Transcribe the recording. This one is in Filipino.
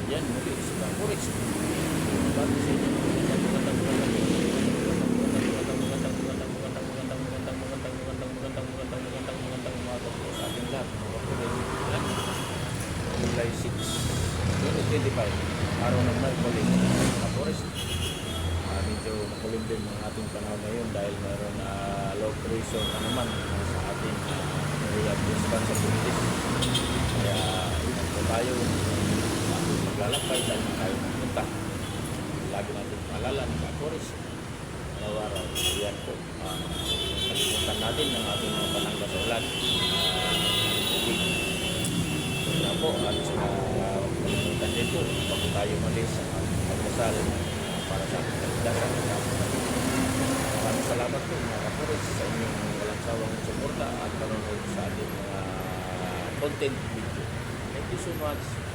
Yan, muli sa Kapuris. Bago sa inyo, magandang umaga po sa ating lahat. July 6, 2025, araw ng Merkulis, Kapuris. Medyo makulimlim ang ating panahon ngayon dahil mayroon na low pressure na naman sa ating area of responsibilities. Kaya ingat po tayo maglalakbay dahil tayo pumunta. Lagi natin maalala ng Kapuris. Araw-araw, yan po. Kalimutan natin ng ating mga panangga sa ulan. Kaya po, at kalimutan din po bago tayo malis sa ating pagdasal para sa ating kaligtasan. Maraming salamat po mga Kapuris sa inyong walang sawang suporta at panonood sa ating mga content video. Thank you so much.